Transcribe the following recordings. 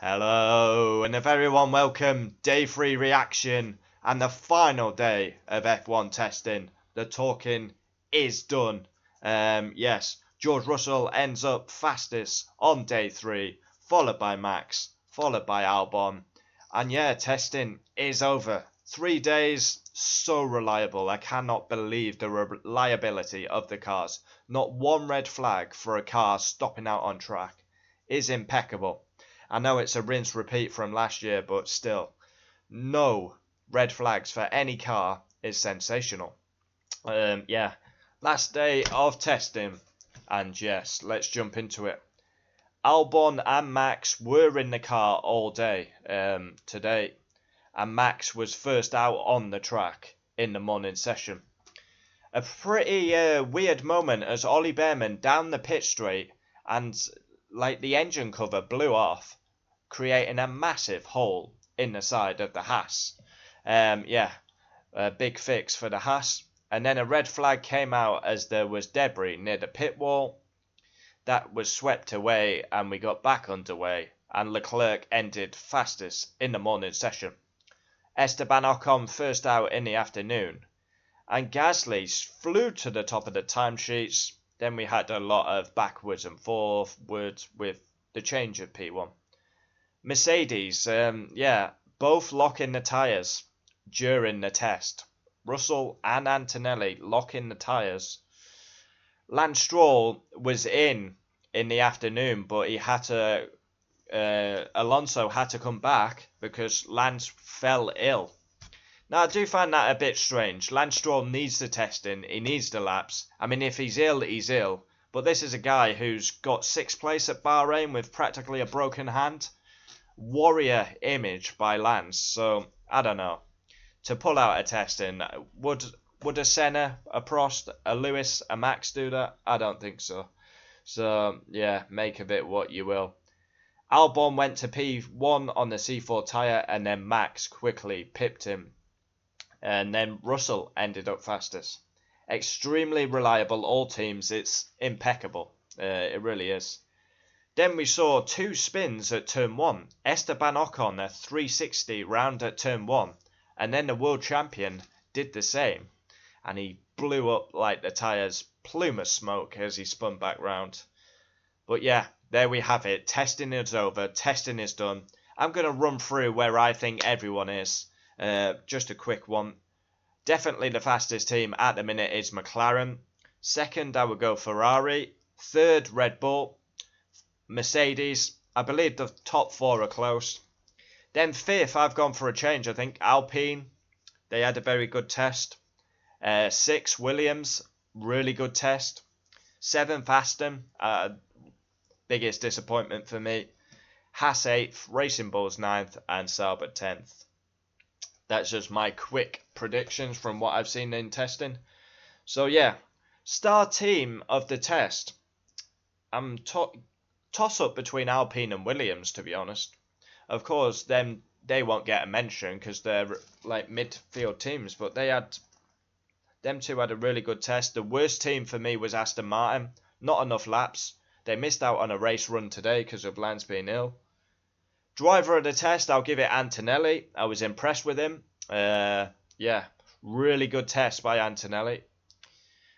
Hello, and a very warm welcome. Day 3 reaction and the final day of F1 testing. The talking is done. Yes, George Russell ends up fastest on day 3, followed by Max, followed by Albon. And yeah, testing is over. 3 days, so reliable. I cannot believe the reliability of the cars. Not one red flag for a car stopping out on track is impeccable. I know it's a rinse repeat from last year, but still, no red flags for any car is sensational. Yeah, last day of testing, and yes, let's jump into it. Albon and Max were in the car all day today, and Max was first out on the track in the morning session. A pretty weird moment as Ollie Behrman down the pit straight and like the engine cover blew off, creating a massive hole in the side of the Haas. Yeah, a big fix for the Haas. And then a red flag came out as there was debris near the pit wall. That was swept away and we got back underway. And Leclerc ended fastest in the morning session. Esteban Ocon first out in the afternoon. And Gasly flew to the top of the timesheets. Then we had a lot of backwards and forwards with the change of P1. Mercedes, yeah, both locking the tyres during the test. Russell and Antonelli locking the tyres. Lance Stroll was in the afternoon, but he had to. Alonso had to come back because Lance fell ill. Now, I do find that a bit strange. Lance Stroll needs the testing. He needs the laps. I mean, if he's ill, he's ill. But this is a guy who's got 6th place at Bahrain with practically a broken hand. Warrior image by Lance. So, I don't know. To pull out a testing, would a Senna, a Prost, a Lewis, a Max do that? I don't think so. So, yeah, make of it what you will. Albon went to P1 on the C4 tyre and then Max quickly pipped him. And then Russell ended up fastest. Extremely reliable, all teams. It's impeccable. It really is. Then we saw 2 spins at turn 1. Esteban Ocon a 360 round at turn 1. And then the world champion did the same. And he blew up like the tyres plume of smoke as he spun back round. But yeah, there we have it. Testing is over. Testing is done. I'm going to run through where I think everyone is. Just a quick one. Definitely the fastest team at the minute is McLaren. Second, I would go Ferrari. Third, Red Bull. Mercedes. I believe the top 4 are close. Then fifth, I've gone for a change. I think Alpine. They had a very good test. 6, Williams. Really good test. 7th, Aston. Biggest disappointment for me. Haas 8th. Racing Bulls 9th. And Sauber 10th. That's just my quick predictions from what I've seen in testing. So yeah, star team of the test. I'm toss up between Alpine and Williams, to be honest. Of course, they won't get a mention because they're like midfield teams, but them two had a really good test. The worst team for me was Aston Martin. Not enough laps. They missed out on a race run today because of Lance being ill. Driver of the test, I'll give it Antonelli. I was impressed with him. Yeah, really good test by Antonelli.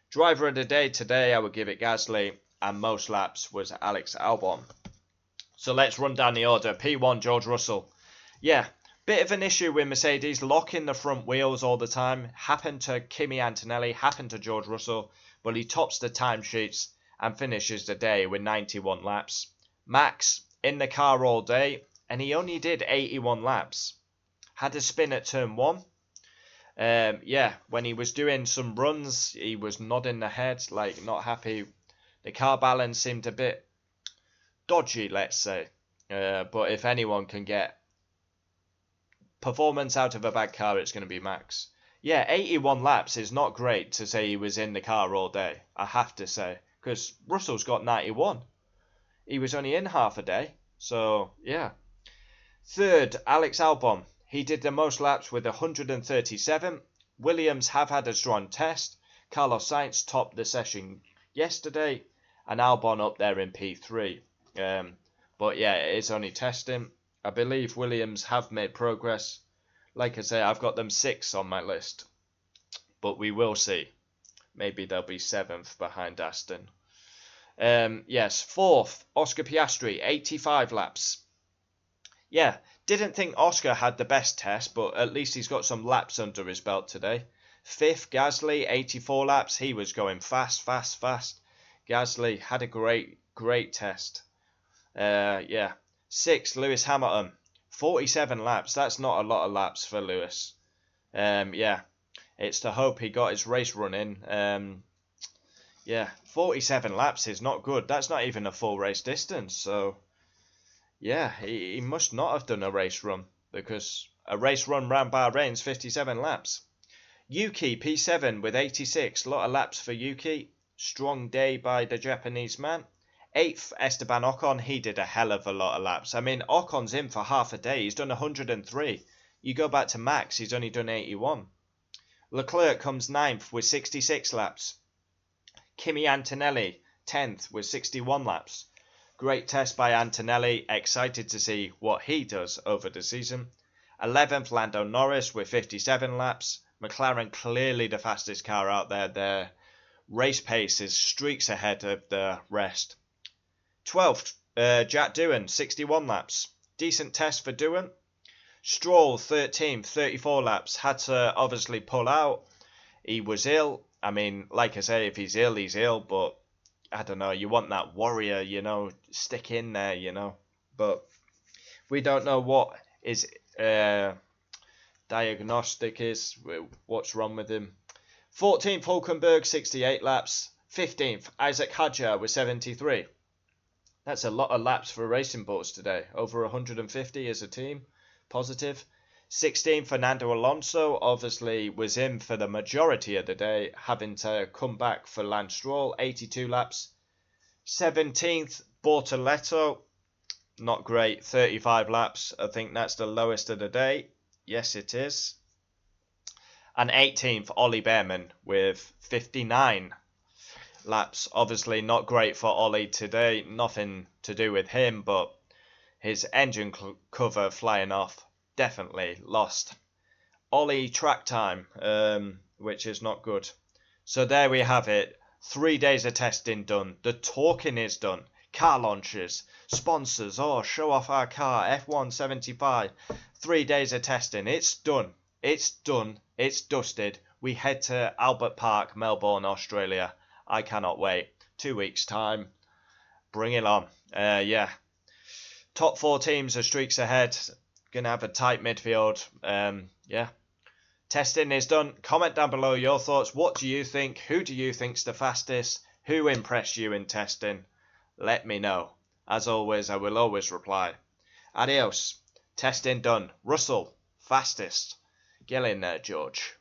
Driver of the day today, I would give it Gasly. And most laps was Alex Albon. So let's run down the order. P1, George Russell. Yeah, bit of an issue with Mercedes locking the front wheels all the time. Happened to Kimi Antonelli, happened to George Russell. But he tops the timesheets and finishes the day with 91 laps. Max in the car all day. And he only did 81 laps. Had a spin at turn 1. Yeah, when he was doing some runs, he was nodding the head, like not happy. The car balance seemed a bit dodgy, let's say. But if anyone can get performance out of a bad car, it's going to be Max. Yeah, 81 laps is not great to say he was in the car all day, I have to say. Because Russell's got 91. He was only in half a day. So, yeah. Third, Alex Albon. He did the most laps with 137. Williams have had a strong test. Carlos Sainz topped the session yesterday. And Albon up there in P3. But yeah, it is only testing. I believe Williams have made progress. Like I say, I've got them 6th on my list. But we will see. Maybe they'll be 7th behind Aston. Yes, 4th, Oscar Piastri, 85 laps. Yeah, didn't think Oscar had the best test, but at least he's got some laps under his belt today. 5th, Gasly, 84 laps. He was going fast. Gasly had a great test. Yeah. 6th, Lewis Hamilton, 47 laps. That's not a lot of laps for Lewis. Yeah, it's to hope he got his race run in. Yeah, 47 laps is not good. That's not even a full race distance. So, yeah, he must not have done a race run, because a race run round Bahrain is 57 laps. Yuki, P7 with 86. A lot of laps for Yuki. Strong day by the Japanese man. 8th, Esteban Ocon. He did a hell of a lot of laps. I mean, Ocon's in for half a day. He's done 103. You go back to Max, he's only done 81. Leclerc comes 9th with 66 laps. Kimi Antonelli, 10th with 61 laps. Great test by Antonelli. Excited to see what he does over the season. 11th, Lando Norris with 57 laps. McLaren clearly the fastest car out there. Their race pace is streaks ahead of the rest. 12th, Jack Doohan, 61 laps. Decent test for Doohan. Stroll, 13th, 34 laps. Had to obviously pull out. He was ill. I mean, like I say, if he's ill, but I don't know, you want that warrior, stick in there, But we don't know what his diagnostic is, what's wrong with him. 14th, Hulkenberg, 68 laps. 15th, Isaac Hadjar with 73. That's a lot of laps for Racing Bulls today. Over 150 as a team. Positive. 16th, Fernando Alonso obviously was in for the majority of the day, having to come back for Lance Stroll, 82 laps. 17th, Bortoleto, not great, 35 laps. I think that's the lowest of the day. Yes, it is. And 18th, Ollie Behrman with 59 laps. Obviously not great for Ollie today. Nothing to do with him, but his engine cover flying off. Definitely lost Ollie track time, which is not good. So there we have it. 3 days of testing done. The talking is done. Car launches, sponsors, show off our car, F1 75. 3 days of testing. It's done. It's done. It's dusted. We head to Albert Park, Melbourne, Australia. I cannot wait. 2 weeks time. Bring it on. Yeah. Top 4 teams are streaks ahead. Gonna have a tight midfield. Yeah. Testing is done. Comment down below your thoughts. What do you think? Who do you think's the fastest? Who impressed you in testing? Let me know. As always, I will always reply. Adios. Testing done. Russell, fastest. Get in there, George.